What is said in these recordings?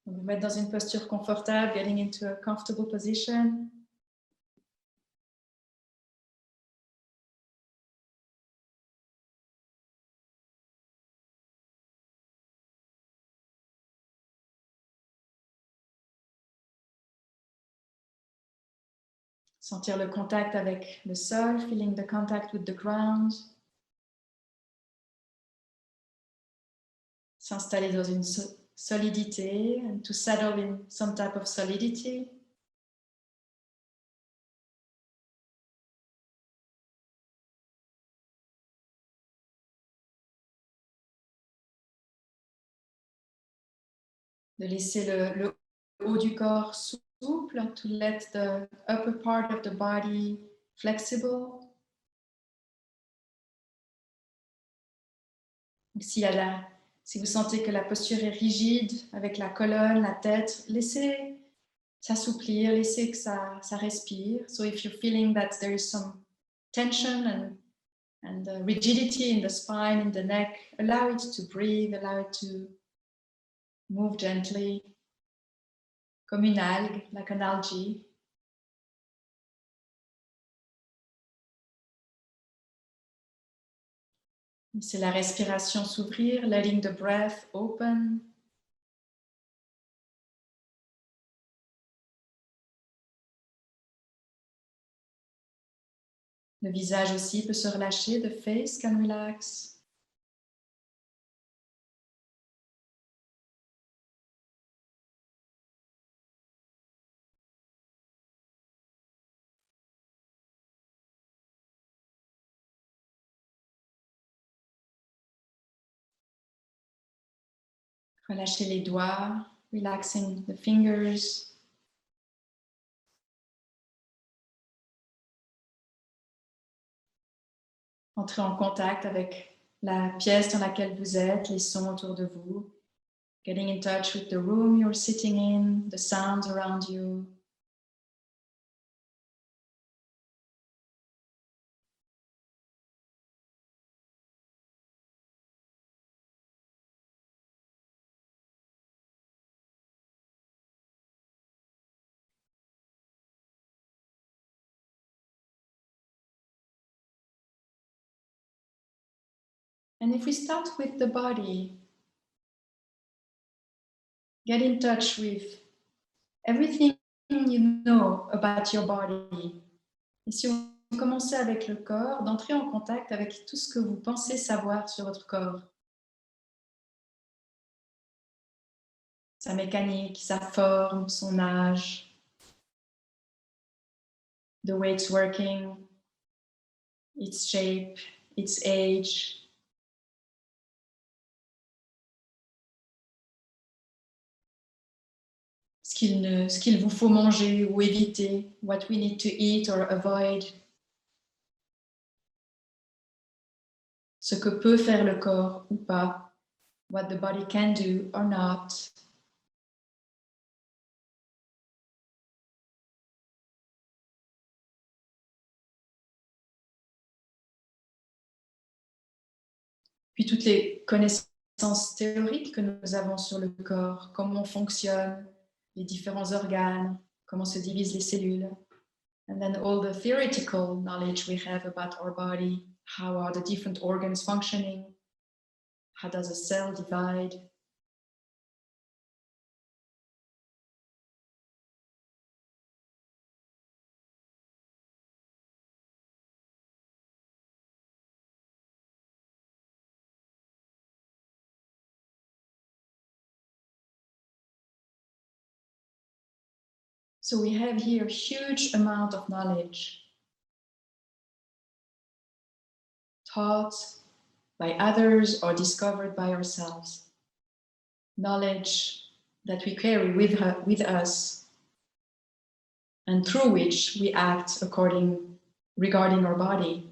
Vous mettre dans une posture confortable, getting into a comfortable position. Sentir le contact avec le sol, feeling the contact with the ground. S'installer dans une solidité, and to settle in some type of solidity. De laisser le haut du corps souple, to let the upper part of the body flexible. Si vous sentez que la posture est rigide avec la colonne, la tête, laissez s'assouplir, laissez que ça respire. So if you're feeling that there is some tension and rigidity in the spine, in the neck, allow it to breathe, allow it to move gently, comme une algue, like an algae. Laissez la respiration s'ouvrir, letting the breath open. Le visage aussi peut se relâcher, the face can relax. Relâchez les doigts, relaxing the fingers. Entrez en contact avec la pièce dans laquelle vous êtes, les sons autour de vous. Getting in touch with the room you're sitting in, the sounds around you. And if we start with the body, get in touch with everything you know about your body. Et si on commençait avec le corps, d'entrer en contact avec tout ce que vous pensez savoir sur votre corps. Sa mécanique, sa forme, son âge, the way it's working, its shape, its age. Ce qu'il vous faut manger ou éviter, what we need to eat or avoid. Ce que peut faire le corps ou pas, what the body can do or not. Puis toutes les connaissances théoriques que nous avons sur le corps, comment fonctionnent les différents organes, comment se divisent les cellules. And then all the theoretical knowledge we have about our body, how are the different organs functioning, how does a cell divide. So we have here a huge amount of knowledge taught by others or discovered by ourselves. Knowledge that we carry with us and through which we act regarding our body.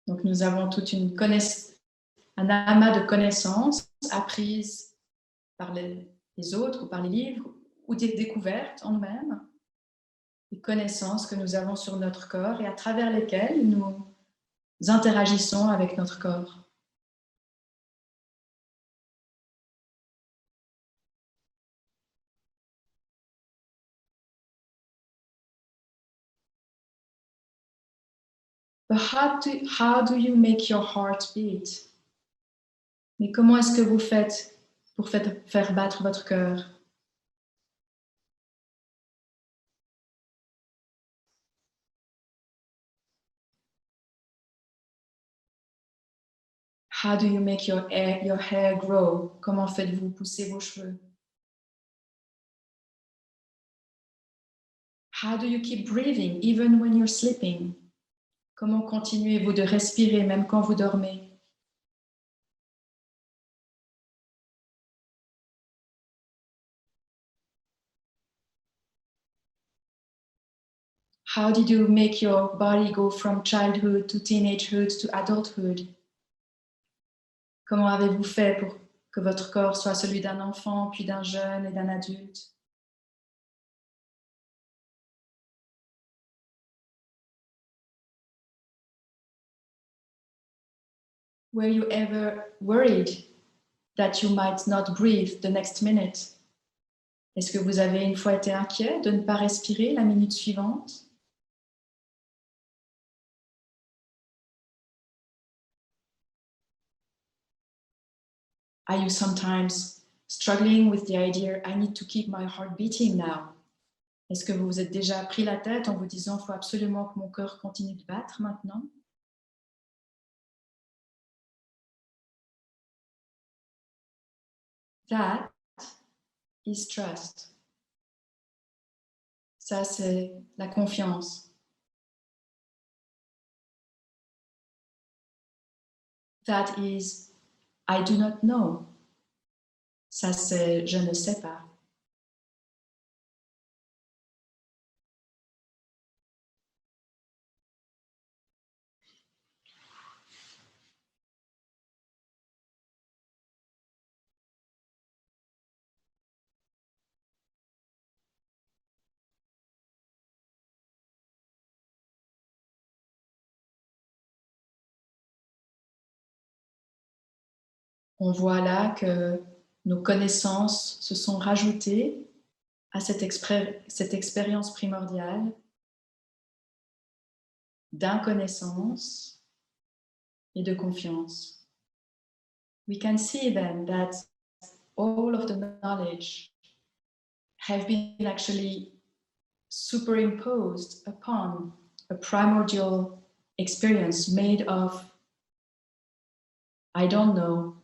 Donc nous avons toute un amas de connaissances apprises par les autres ou par les livres ou des découvertes en nous-mêmes, des connaissances que nous avons sur notre corps et à travers lesquelles nous interagissons avec notre corps. But how do you make your heart beat? Mais comment est-ce que vous faites pour faire battre votre cœur? How do you make your hair grow? Comment faites-vous pousser vos cheveux? How do you keep breathing even when you're sleeping? Comment continuez-vous de respirer même quand vous dormez? How did you make your body go from childhood to teenagehood to adulthood? Comment avez-vous fait pour que votre corps soit celui d'un enfant, puis d'un jeune et d'un adulte? Were you ever worried that you might not breathe the next minute? Est-ce que vous avez une fois été inquiet de ne pas respirer la minute suivante? Are you sometimes struggling with the idea, I need to keep my heart beating now? Est-ce que vous vous êtes déjà pris la tête en vous disant, il faut absolument que mon cœur continue de battre maintenant? That is trust. Ça, c'est la confiance. That is, I do not know. Ça, c'est, je ne sais pas. On voit là que nos connaissances se sont rajoutées à cette expérience primordiale d'inconnaissance et de confiance. We can see then that all of the knowledge have been actually superimposed upon a primordial experience made of I don't know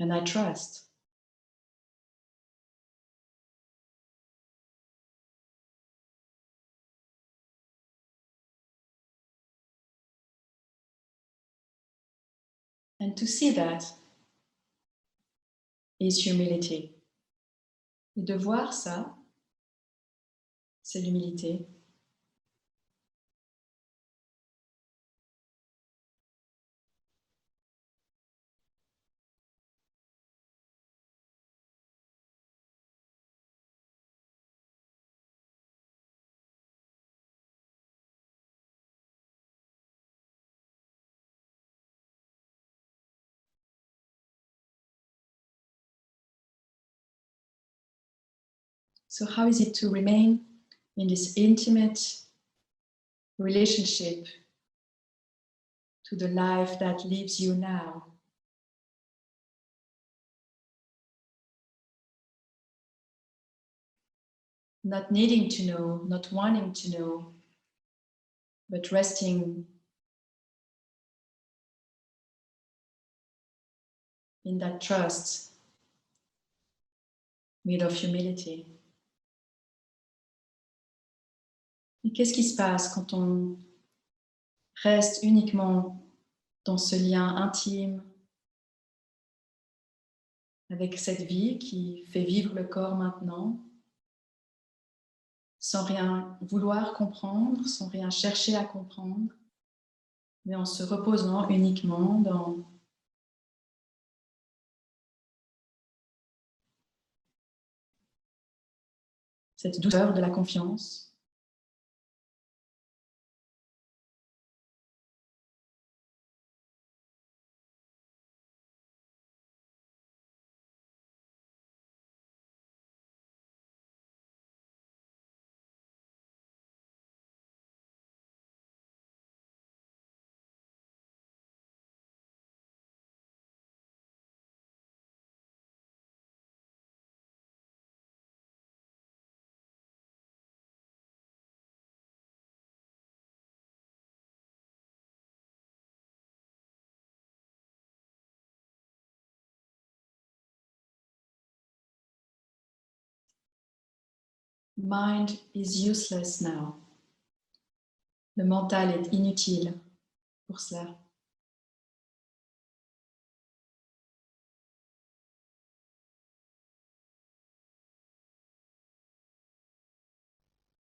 and I trust. And to see that is humility. Et de voir ça, c'est l'humilité. So how is it to remain in this intimate relationship to the life that lives you now? Not needing to know, not wanting to know, but resting in that trust made of humility. Et qu'est-ce qui se passe quand on reste uniquement dans ce lien intime avec cette vie qui fait vivre le corps maintenant, sans rien vouloir comprendre, sans rien chercher à comprendre, mais en se reposant uniquement dans cette douceur de la confiance? Mind is useless now. Le mental est inutile pour cela.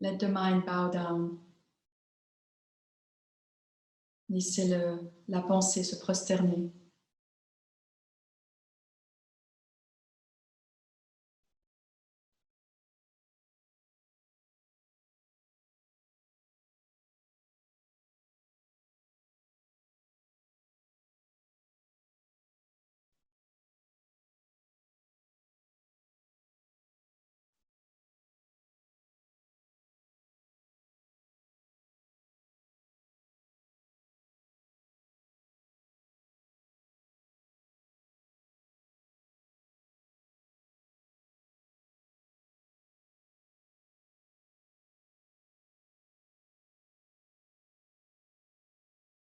Let the mind bow down. Laissez la pensée se prosterner.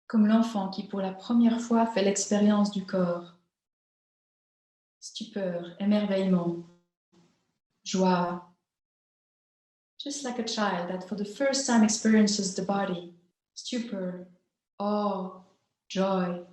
Comme l'enfant qui pour la première fois fait l'expérience du corps. Stupeur, émerveillement, joie. Just like a child that for the first time experiences the body. Stupor, awe, joy.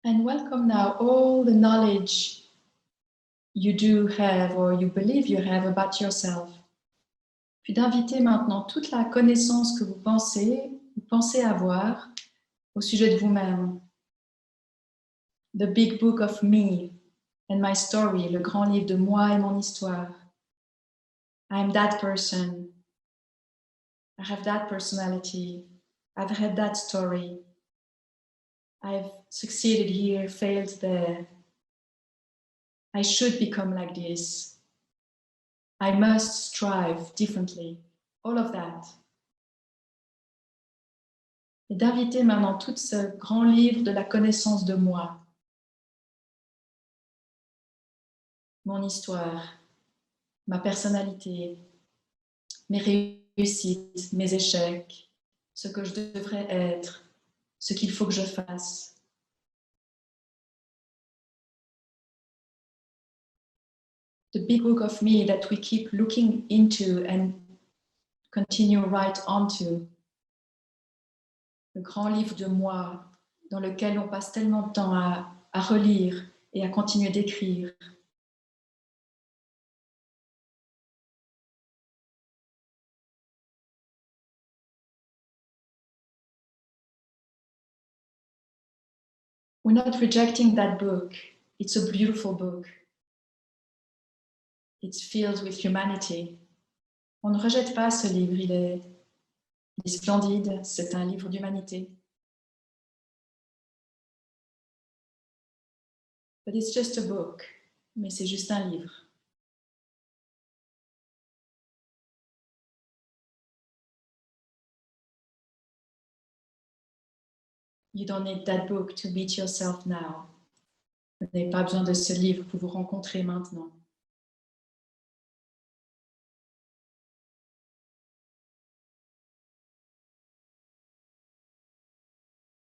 And welcome now all the knowledge you do have or you believe you have about yourself. Puis d'inviter maintenant toute la connaissance que vous pensez avoir au sujet de vous-même. The big book of me and my story, le grand livre de moi et mon histoire. I am that person. I have that personality. I've had that story. I've succeeded here, failed there. I should become like this. I must strive differently. All of that. Et d'inviter maintenant tout ce grand livre de la connaissance de moi. Mon histoire, ma personnalité, mes réussites, mes échecs, ce que je devrais être, ce qu'il faut que je fasse. The big book of me that we keep looking into and continue right onto. Le grand livre de moi dans lequel on passe tellement de temps à relire et à continuer d'écrire. We're not rejecting that book. It's a beautiful book. It's filled with humanity. On ne rejette pas ce livre, il est splendide, c'est un livre d'humanité. But it's just a book, mais c'est juste un livre. You don't need that book to meet yourself now. Vous n'avez pas besoin de ce livre pour vous rencontrer maintenant.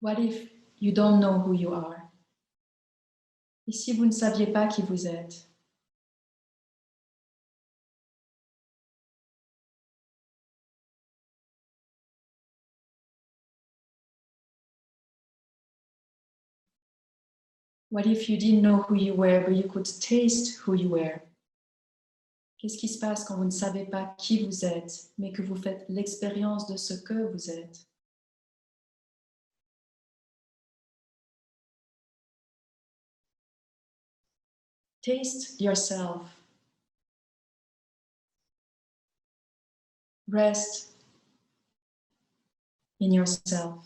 What if you don't know who you are? Et si vous ne saviez pas qui vous êtes? What if you didn't know who you were, but you could taste who you were? Qu'est-ce qui se passe quand vous ne savez pas qui vous êtes, mais que vous faites l'expérience de ce que vous êtes? Taste yourself. Rest in yourself.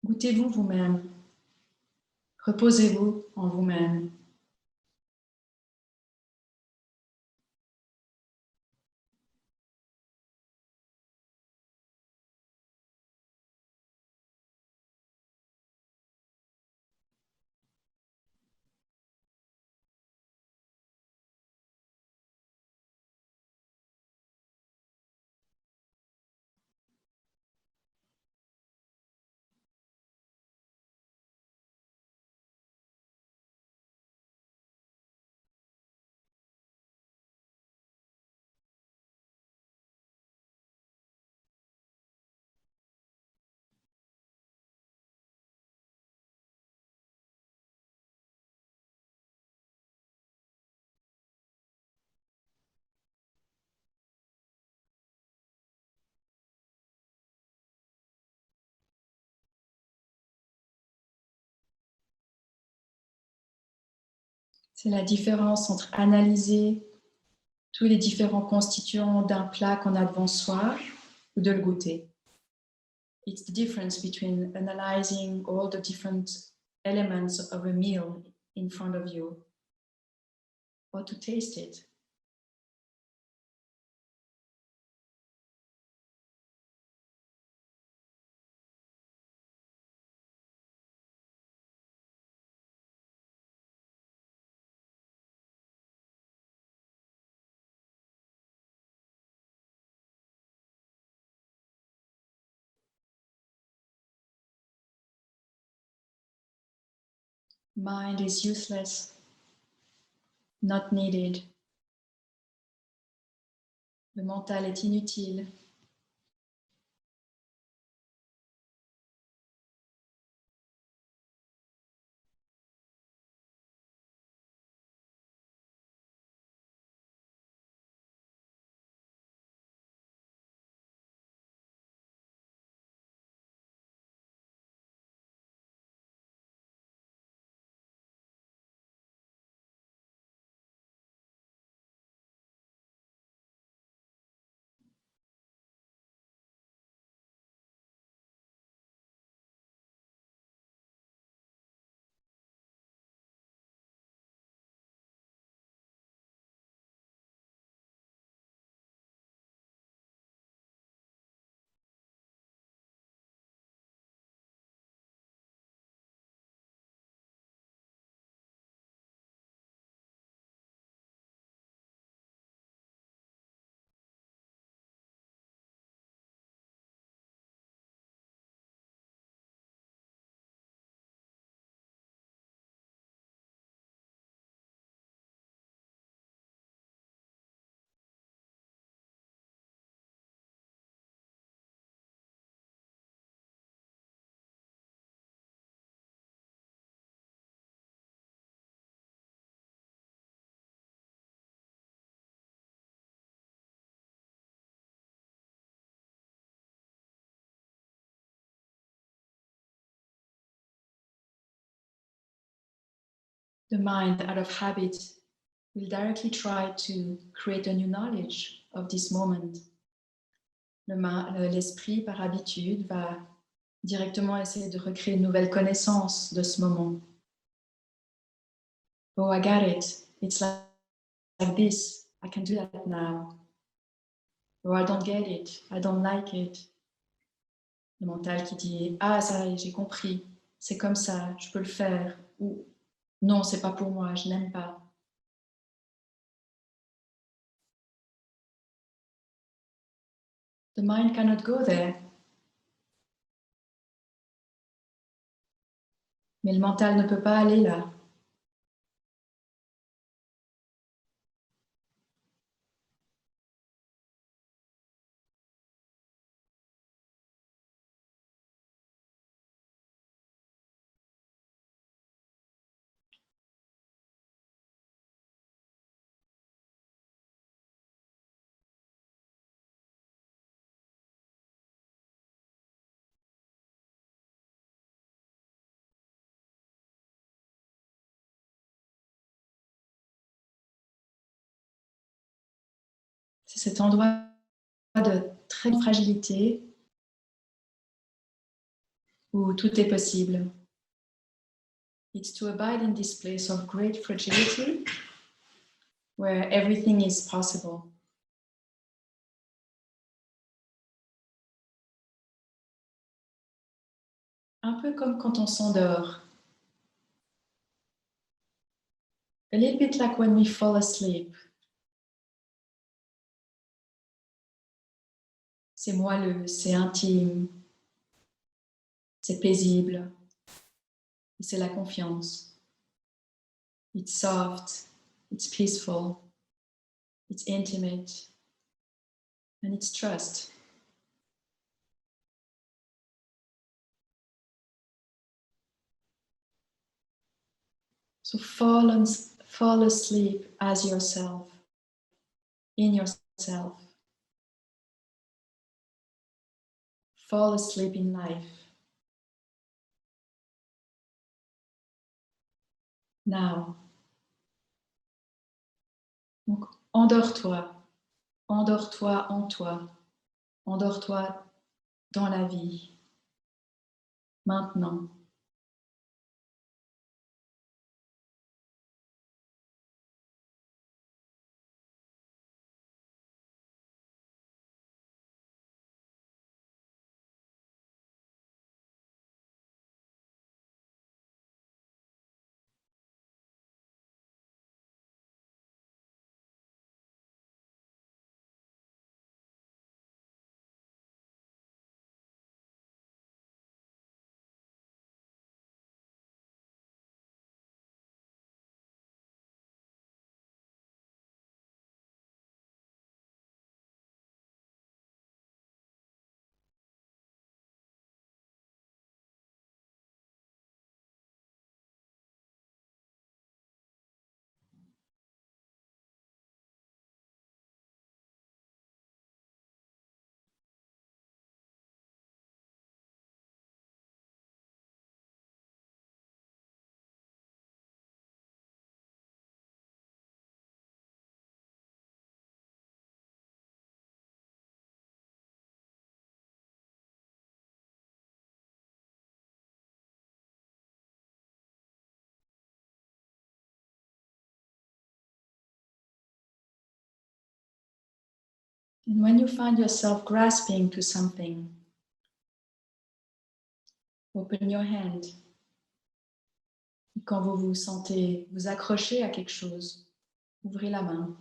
Goûtez-vous vous-même. Reposez-vous en vous-même. C'est la différence entre analyser tous les différents constituants d'un plat qu'on a devant soi ou de le goûter. It's the difference between analyzing all the different elements of a meal in front of you or to taste it. Mind is useless, not needed. Le mental est inutile. The mind, out of habit, will directly try to create a new knowledge of this moment. L'esprit, par habitude, va directement essayer de recréer une nouvelle connaissance de ce moment. Oh, I got it. It's like this. I can do that now. Or I don't get it. I don't like it. Le mental qui dit ah, ça y est, j'ai compris. C'est comme ça, je peux le faire. Ou non, c'est pas pour moi, je n'aime pas. The mind cannot go there. Mais le mental ne peut pas aller là. C'est cet endroit de très grande fragilité où tout est possible. It's to abide in this place of great fragility where everything is possible. Un peu comme quand on s'endort. A little bit like when we fall asleep. C'est moelleux, c'est intime, c'est paisible, et c'est la confiance. It's soft, it's peaceful, it's intimate, and it's trust. So fall asleep as yourself, in yourself. Fall asleep in life. Now. Donc, endors-toi. Endors-toi en toi. Endors-toi dans la vie. Maintenant. And when you find yourself grasping to something, open your hand. Quand vous vous sentez vous accrocher à quelque chose, ouvrez la main.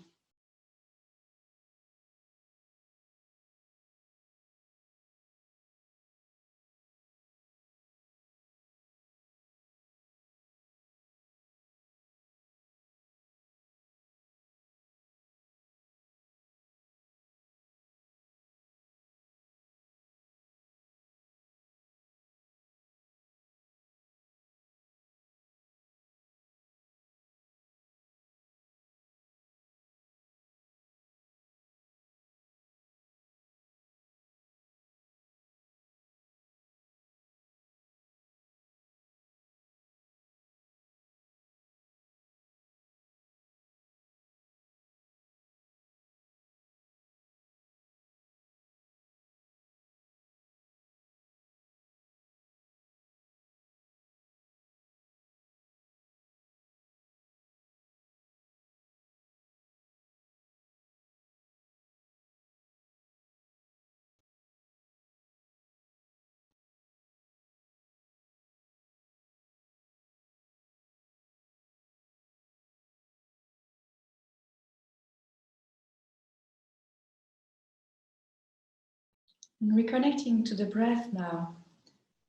And reconnecting to the breath now.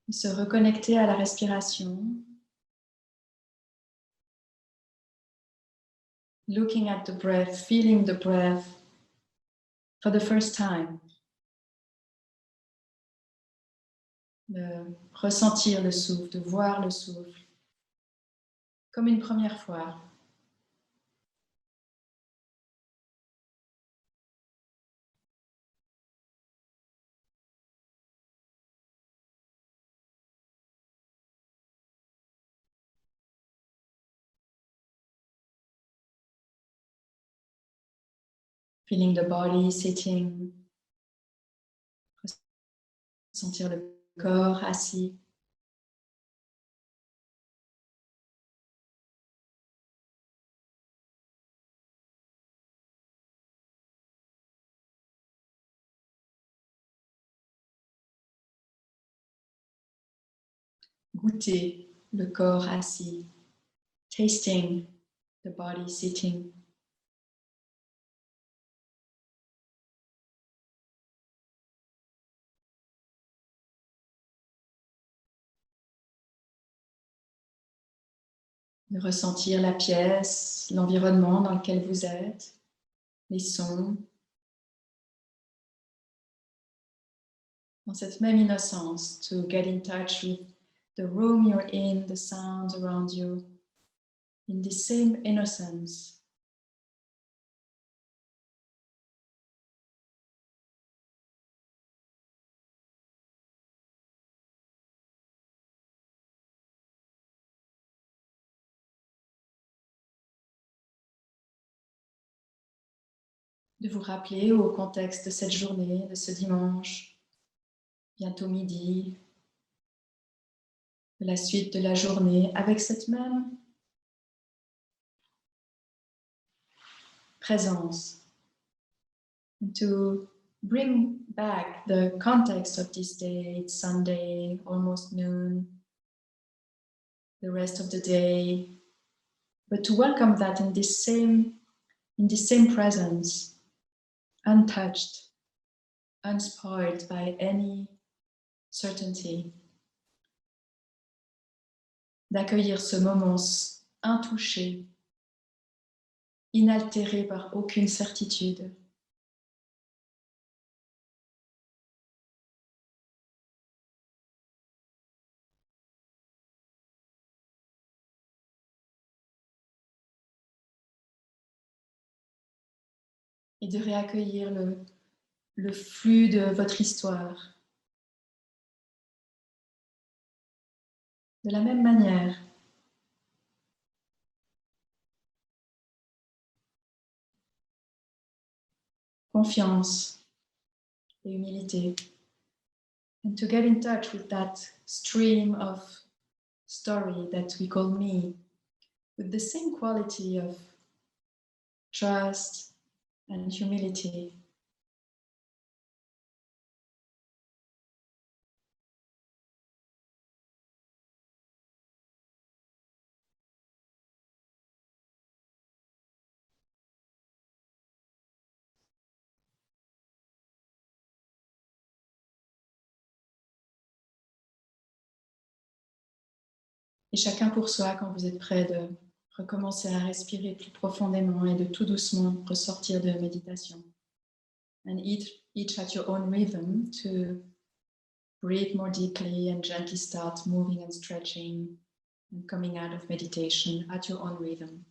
Se reconnecter à la respiration. Looking at the breath, feeling the breath for the first time. De ressentir le souffle, de voir le souffle comme une première fois. Feeling the body sitting. Sentir le corps assis. Goûter le corps assis. Tasting the body sitting. De ressentir la pièce, l'environnement dans lequel vous êtes, les sons. Dans cette même innocence, to get in touch with the room you're in, the sounds around you, in the same innocence. De vous rappeler au contexte de cette journée, de ce dimanche, bientôt midi, de la suite de la journée, avec cette même présence. And to bring back the context of this day, it's Sunday, almost noon, the rest of the day, but to welcome that in this same presence, untouched, unspoiled by any certainty. D'accueillir ce moment intouché, inaltéré par aucune certitude. Et de réaccueillir le flux de votre histoire. De la même manière. Confiance et humilité. And to get in touch with that stream of story that we call me, with the same quality of trust and humility. Et chacun pour soi, quand vous êtes prêt, de recommencer à respirer plus profondément et de tout doucement ressortir de méditation. And each at your own rhythm to breathe more deeply and gently start moving and stretching and coming out of meditation at your own rhythm.